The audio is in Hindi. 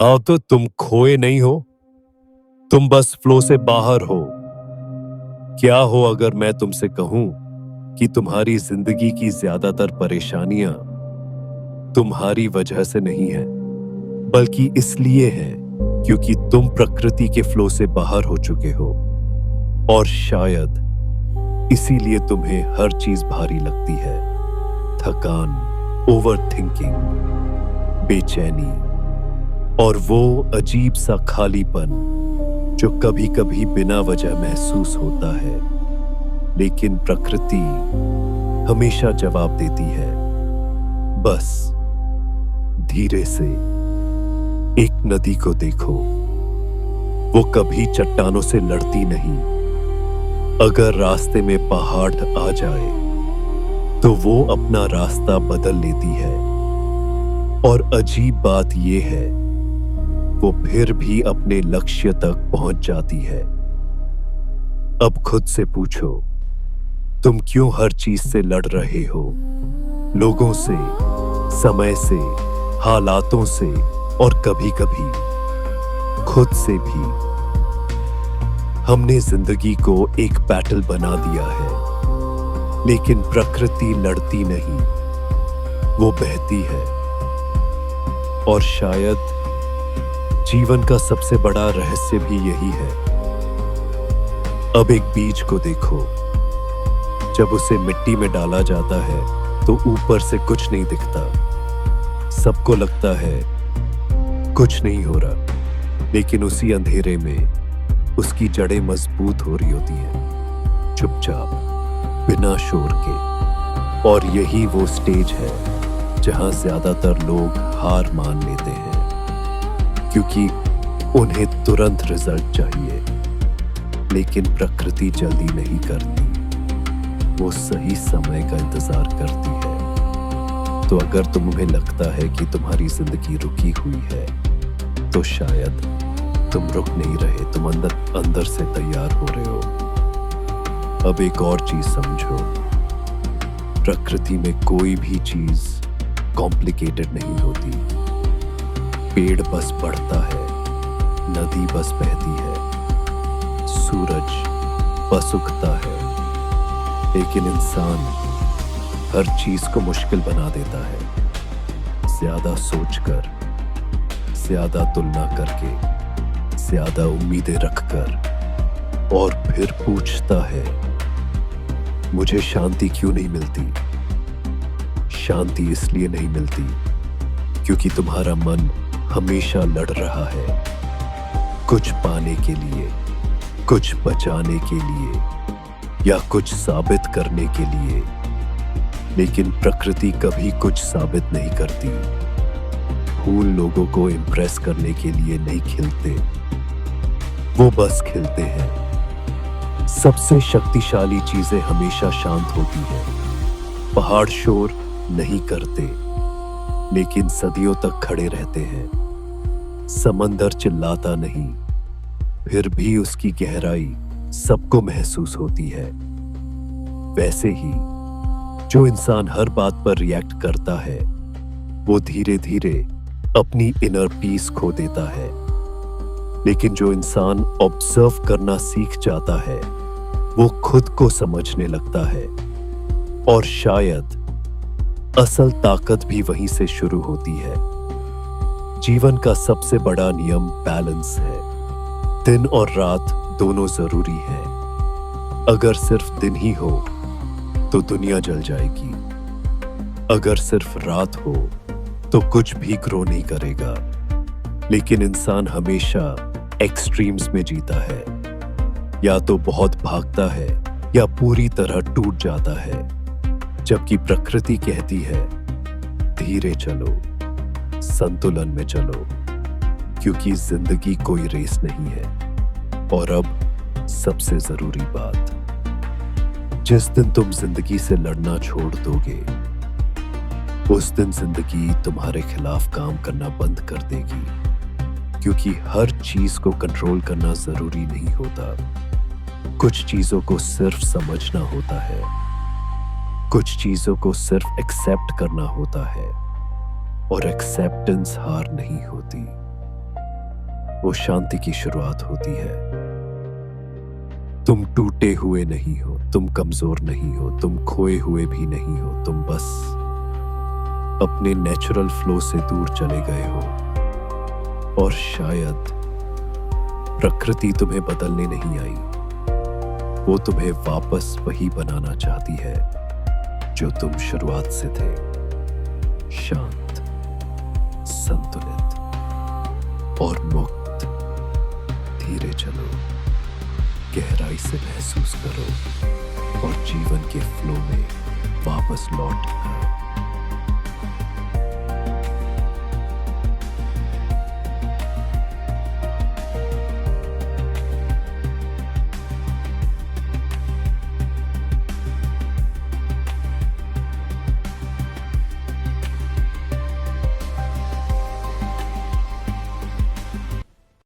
हाँ, तो तुम खोए नहीं हो, तुम बस फ्लो से बाहर हो। क्या हो अगर मैं तुमसे कहूं कि तुम्हारी जिंदगी की ज्यादातर परेशानियां तुम्हारी वजह से नहीं है, बल्कि इसलिए है क्योंकि तुम प्रकृति के फ्लो से बाहर हो चुके हो। और शायद इसीलिए तुम्हें हर चीज भारी लगती है। थकान, ओवर थिंकिंग, बेचैनी और वो अजीब सा खालीपन जो कभी कभी बिना वजह महसूस होता है। लेकिन प्रकृति हमेशा जवाब देती है, बस धीरे से। एक नदी को देखो, वो कभी चट्टानों से लड़ती नहीं। अगर रास्ते में पहाड़ आ जाए तो वो अपना रास्ता बदल लेती है। और अजीब बात यह है, वो फिर भी अपने लक्ष्य तक पहुंच जाती है। अब खुद से पूछो, तुम क्यों हर चीज से लड़ रहे हो? लोगों से, समय से, हालातों से और कभी कभी खुद से भी। हमने जिंदगी को एक बैटल बना दिया है, लेकिन प्रकृति लड़ती नहीं, वो बहती है। और शायद जीवन का सबसे बड़ा रहस्य भी यही है। अब एक बीज को देखो, जब उसे मिट्टी में डाला जाता है तो ऊपर से कुछ नहीं दिखता। सबको लगता है कुछ नहीं हो रहा, लेकिन उसी अंधेरे में उसकी जड़ें मजबूत हो रही होती हैं, चुपचाप, बिना शोर के। और यही वो स्टेज है जहां ज्यादातर लोग हार मान लेते हैं, क्योंकि उन्हें तुरंत रिजल्ट चाहिए। लेकिन प्रकृति जल्दी नहीं करती, वो सही समय का इंतजार करती है। तो अगर तुम्हें लगता है कि तुम्हारी जिंदगी रुकी हुई है, तो शायद तुम रुक नहीं रहे, तुम अंदर से तैयार हो रहे हो। अब एक और चीज समझो, प्रकृति में कोई भी चीज कॉम्प्लिकेटेड नहीं होती। पेड़ बस बढ़ता है, नदी बस बहती है, सूरज बस उगता है। लेकिन इंसान हर चीज को मुश्किल बना देता है, ज्यादा सोचकर, ज्यादा तुलना करके, ज्यादा उम्मीदें रखकर। और फिर पूछता है, मुझे शांति क्यों नहीं मिलती? शांति इसलिए नहीं मिलती क्योंकि तुम्हारा मन हमेशा लड़ रहा है, कुछ पाने के लिए, कुछ बचाने के लिए, या कुछ साबित करने के लिए। लेकिन प्रकृति कभी कुछ साबित नहीं करती। फूल लोगों को इम्प्रेस करने के लिए नहीं खिलते, वो बस खिलते हैं। सबसे शक्तिशाली चीजें हमेशा शांत होती हैं। पहाड़ शोर नहीं करते, लेकिन सदियों तक खड़े रहते हैं। समंदर चिल्लाता नहीं, फिर भी उसकी गहराई सबको महसूस होती है। वैसे ही जो इंसान हर बात पर रिएक्ट करता है, वो धीरे धीरे अपनी इनर पीस खो देता है। लेकिन जो इंसान ऑब्जर्व करना सीख जाता है, वो खुद को समझने लगता है। और शायद असल ताकत भी वहीं से शुरू होती है। जीवन का सबसे बड़ा नियम बैलेंस है। दिन और रात दोनों जरूरी है। अगर सिर्फ दिन ही हो तो दुनिया जल जाएगी। अगर सिर्फ रात हो तो कुछ भी ग्रो नहीं करेगा। लेकिन इंसान हमेशा एक्सट्रीम्स में जीता है, या तो बहुत भागता है या पूरी तरह टूट जाता है। जबकि प्रकृति कहती है, धीरे चलो, संतुलन में चलो, क्योंकि जिंदगी कोई रेस नहीं है। और अब सबसे जरूरी बात, जिस दिन तुम जिंदगी से लड़ना छोड़ दोगे, उस दिन जिंदगी तुम्हारे खिलाफ काम करना बंद कर देगी। क्योंकि हर चीज को कंट्रोल करना जरूरी नहीं होता। कुछ चीजों को सिर्फ समझना होता है, कुछ चीजों को सिर्फ एक्सेप्ट करना होता है। और एक्सेप्टेंस हार नहीं होती। वो शांति की शुरुआत होती है। तुम टूटे हुए नहीं हो, तुम कमजोर नहीं हो, तुम खोए हुए भी नहीं हो, तुम बस अपने नेचुरल फ्लो से दूर चले गए हो। और शायद प्रकृति तुम्हें बदलने नहीं आई, वो तुम्हें वापस वही बनाना चाहती है जो तुम शुरुआत से थे, शांत, संतुलित और मुक्त। धीरे चलो, गहराई से महसूस करो और जीवन के फ्लो में वापस लौट आओ।